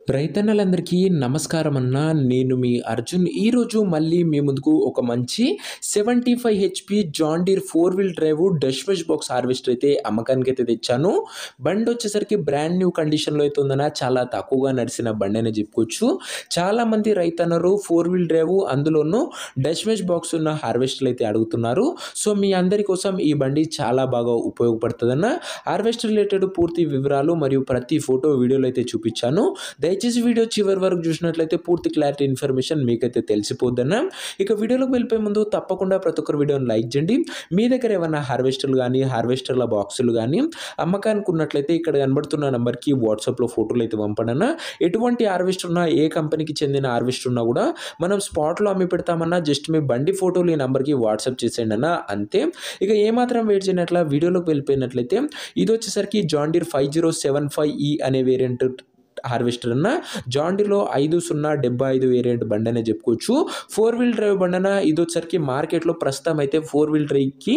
రైతన్నలందరికీ నమస్కారం అన్న. నేను మీ అర్జున్. ఈరోజు మళ్ళీ మీ ముందుకు ఒక మంచి 75 HP John Deere 4 wheel drive Dashmesh box harvester అయితే అమ్మకానికైతే తెచ్చాను. బండొచ్చేసరికి బ్రాండ్ న్యూ కండిషన్‌లో అయితే ఉందన్న. చాలా తక్కువగా నడిసిన బండనే చెప్పుకోవచ్చు. చాలామంది రైతన్నలు 4 వీల్ డ్రైవ్ అందులోనూ డష్‌మెష్ బాక్స్ ఉన్న హార్వెస్టర్లు అయితే అడుగుతున్నారు. సో మీ అందరి కోసం ఈ బండి చాలా బాగా ఉపయోగపడుతుందన్న. హార్వెస్టర్ రిలేటెడ్ పూర్తి వివరాలు మరియు ప్రతి ఫోటో వీడియోలో అయితే చూపించాను. దయచేసి వీడియో చివరి వరకు చూసినట్లయితే పూర్తి క్లారిటీ ఇన్ఫర్మేషన్ మీకైతే తెలిసిపోద్దన్న. ఇక వీడియోలోకి వెళ్ళిపోయే ముందు తప్పకుండా ప్రతి ఒక్కరు వీడియోని లైక్ చేయండి. మీ దగ్గర ఏమైనా హార్వెస్టర్లు కానీ హార్వెస్టర్ల బాక్సులు కానీ అమ్మకానికి ఉన్నట్లయితే ఇక్కడ కనబడుతున్న నెంబర్కి వాట్సాప్లో ఫోటోలు అయితే పంపడన్నా. ఎటువంటి హార్వెస్టర్ ఉన్నా, ఏ కంపెనీకి చెందిన హార్వెస్టర్ ఉన్నా కూడా మనం స్పాట్లో అమ్మి పెడతామన్నా. జస్ట్ మీ బండి ఫోటోలు ఈ నెంబర్కి వాట్సాప్ చేసేయండి అన్న, అంతే. ఇక ఏమాత్రం వెయిట్ చేయనట్ల వీడియోలోకి వెళ్ళిపోయినట్లయితే ఇది వచ్చేసరికి జాన్ డీర్ 5075E అనే వేరియంట్ హార్వెస్టర్ అన్న. జాన్ డీర్‌లో 5075 వేరియంట్ బండి అనే చెప్పుకోవచ్చు. 4 వీల్ డ్రైవ్ బండి అన్న. ఇది వచ్చేసరికి మార్కెట్లో ప్రస్తుతం అయితే 4 వీల్ డ్రైవ్‌కి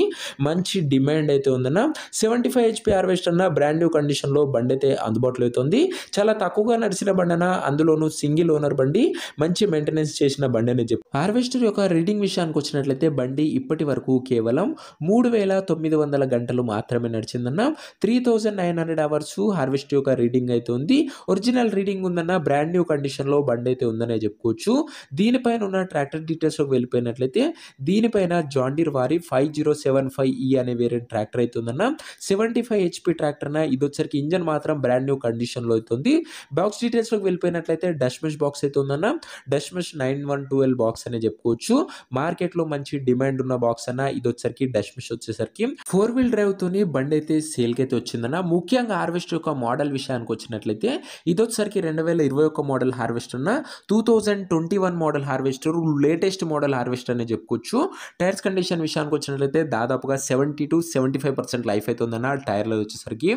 మంచి డిమాండ్ అయితే ఉందన్న. 75 హెచ్‌పి హార్వెస్టర్ అన్న. బ్రాండ్ న్యూ కండిషన్‌లో బండి అయితే అందుబాటులో అయితే ఉంది. చాలా తక్కువగా నడిచిన బండి అన్న. అందులోనూ సింగిల్ ఓనర్ బండి. మంచి మెయింటెనెన్స్ చేసిన బండి అనే చెప్పు. హార్వెస్టర్ యొక్క రీడింగ్ విషయానికి వచ్చినట్లయితే బండి ఇప్పటి వరకు కేవలం 3900 గంటలు మాత్రమే నడిచిందన్న. 3900 అవర్స్ హార్వెస్టర్ యొక్క రీడింగ్ అయితే ఉంది. ఒరిజినల్ రీడింగ్ ఉందన్న. బ్రాండ్ న్యూ కండిషన్‌లో బండి అయితే ఉందనే చెప్పుకోవచ్చు. దీనిపైన ఉన్న ట్రాక్టర్ డీటెయిల్స్‌లోకి వెళ్ళిపోయినట్లయితే దీనిపైన జాన్ డీర్ వారి 5075E అనే వేరియంట్ ట్రాక్టర్ అయితే ఉందన్న. 75 హెచ్‌పి ట్రాక్టర్ అన్న. ఇది వచ్చేసరికి ఇంజన్ మాత్రం బ్రాండ్ న్యూ కండిషన్‌లో అయితే ఉంది. బాక్స్ డీటెయిల్స్‌లోకి వెళ్ళిపోయినట్లయితే డష్‌మెష్ బాక్స్ అయితే ఉందన్న. డష్‌మెష్ 9112 బాక్స్ అనే చెప్పుకోవచ్చు. మార్కెట్‌లో మంచి డిమాండ్ ఉన్న బాక్స్ అన్న. ఇది వచ్చేసరికి డష్‌మెష్ వచ్చేసరికి 4 వీల్ డ్రైవ్ తోని బండి అయితే సేల్‌కి అయితే వచ్చిందన్న. ముఖ్యంగా హార్వెస్టర్ యొక్క మోడల్ విషయానికి వచ్చినట్లయితే ఇది వచ్చేసరికి 2021 మోడల్ హార్వెస్టర్ అన్న. 2021 model harvester latest model harvester అని చెప్పుకోవచ్చు. టైర్స్ కండిషన్ విషయానికి వచ్చినట్లయితే దాదాపుగా 70-75% లైఫ్ అయితే ఉందన్న టైర్లు వచ్చేసరికి.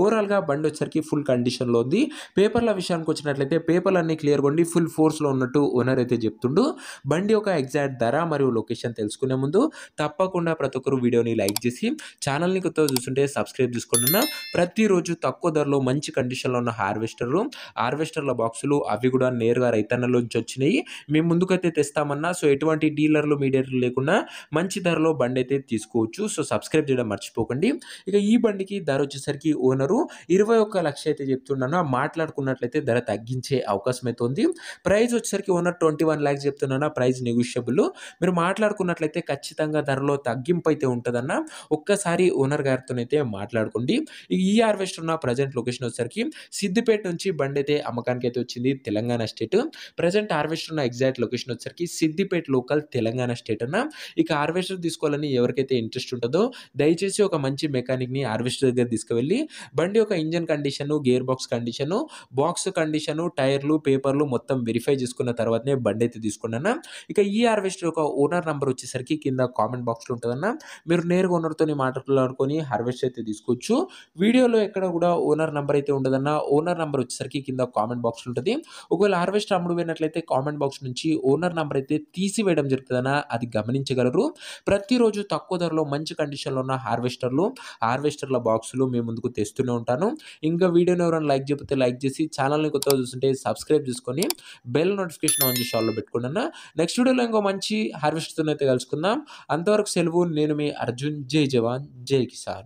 ఓవరాల్‌గా బండి వచ్చేసరికి ఫుల్ కండిషన్‌లో ఉంది. పేపర్ల విషయానికి వచ్చినట్లయితే పేపర్లు అన్ని క్లియర్‌గా ఉండి ఫుల్ ఫోర్స్‌లో ఉన్నట్టు ఓనర్ అయితే చెప్తుండు. బండి యొక్క ఎగ్జాక్ట్ ధర మరియు లొకేషన్ తెలుసుకునే ముందు తప్పకుండా ప్రతి ఒక్కరు వీడియోని లైక్ చేసి ఛానల్‌ని కొత్తగా చూస్తుంటే సబ్స్క్రైబ్ చేసుకోండి అన్న. ప్రతిరోజు తక్కువ ధరలో మంచి కండిషన్‌లో ఉన్న హార్వెస్టర్ల బాక్సులు అవి కూడా నేరుగా రైతన్నల నుంచి వచ్చినాయి. మేము ముందుకైతే తెస్తామన్నా. సో ఎటువంటి డీలర్లు, మీడియేటర్లు లేకుండా మంచి ధరలో బండి అయితే తీసుకోవచ్చు. సో సబ్స్క్రైబ్ చేయడం మర్చిపోకండి. ఇక ఈ బండికి ధర వచ్చేసరికి ఓనరు 21 లక్షలు అయితే చెప్తున్నాను. మాట్లాడుకున్నట్లయితే ధర తగ్గించే అవకాశం అయితే ఉంది. ప్రైస్ వచ్చేసరికి ఓనర్ 21 లాక్స్ చెప్తున్నాను. Price negotiable. మీరు మాట్లాడుకున్నట్లయితే ఖచ్చితంగా ధరలో తగ్గింపు అయితే ఉంటుందన్న. ఒక్కసారి ఓనర్ గారితోనైతే మాట్లాడుకోండి. ఈ హార్వెస్టర్ ఉన్న ప్రజెంట్ లొకేషన్ వచ్చేసరికి సిద్దిపేట నుంచి బండి అయితే అమ్మకానికి అయితే వచ్చింది. తెలంగాణ స్టేట్. ప్రజెంట్ హార్వెస్టర్ ఉన్న ఎగ్జాక్ట్ లొకేషన్ వచ్చేసరికి సిద్దిపేట లోకల్, తెలంగాణ స్టేట్ అన్న. ఇక హార్వెస్టర్ తీసుకోవాలని ఎవరికైతే ఇంట్రెస్ట్ ఉంటుందో దయచేసి ఒక మంచి మెకానిక్‌ని హార్వెస్టర్ దగ్గర తీసుకువెళ్ళి బండి యొక్క engine condition, gear box condition, box condition, టైర్లు, పేపర్లు మొత్తం వెరిఫై చేసుకున్న తర్వాతనే బండి అయితే తీసుకోండి అన్న. ఇక ఈ హార్వెస్టర్ యొక్క ఓనర్ నంబర్ వచ్చేసరికి కింద కామెంట్ బాక్స్‌లో ఉంటదన్న. మీరు నేరుగా ఓనర్‌తోని మాట్లాడుకొని హార్వెస్టర్ అయితే తీసుకోవచ్చు. వీడియోలో ఎక్కడ కూడా ఓనర్ నంబర్ అయితే ఉండదన్న. ఓనర్ నంబర్ వచ్చేసరికి కింద కామెంట్ బాక్స్‌లో ఉంటది. ఒకవేళ హార్వెస్టర్ అమ్ముడు పోయినట్లయితే కామెంట్ బాక్స్ నుంచి ఓనర్ నంబర్ అయితే తీసివేయడం జరుగుతుందన్న. అది గమనించగలరు. ప్రతిరోజు తక్కువ ధరలో మంచి కండిషన్‌లో ఉన్న హార్వెస్టర్ల బాక్సులు మీ ముందుకు తెస్తూనే ఉంటాను. ఇంకా వీడియోని ఎవరైనా లైక్ చేయకపోతే లైక్ చేసి ఛానల్‌ని కొత్తగా చూస్తుంటే సబ్స్క్రైబ్ చేసుకొని బెల్ నోటిఫికేషన్ ఆన్ చేసి ఆల్‌లో పెట్టుకోండి అన్న. నెక్స్ట్ వీడియోలో ఇంకో మంచి హార్వెస్టర్‌తో అయితే కలుసుకుందాం. అంతవరకు సెలవు. నేను మీ అర్జున్. జై జవాన్, జై కిసాన్.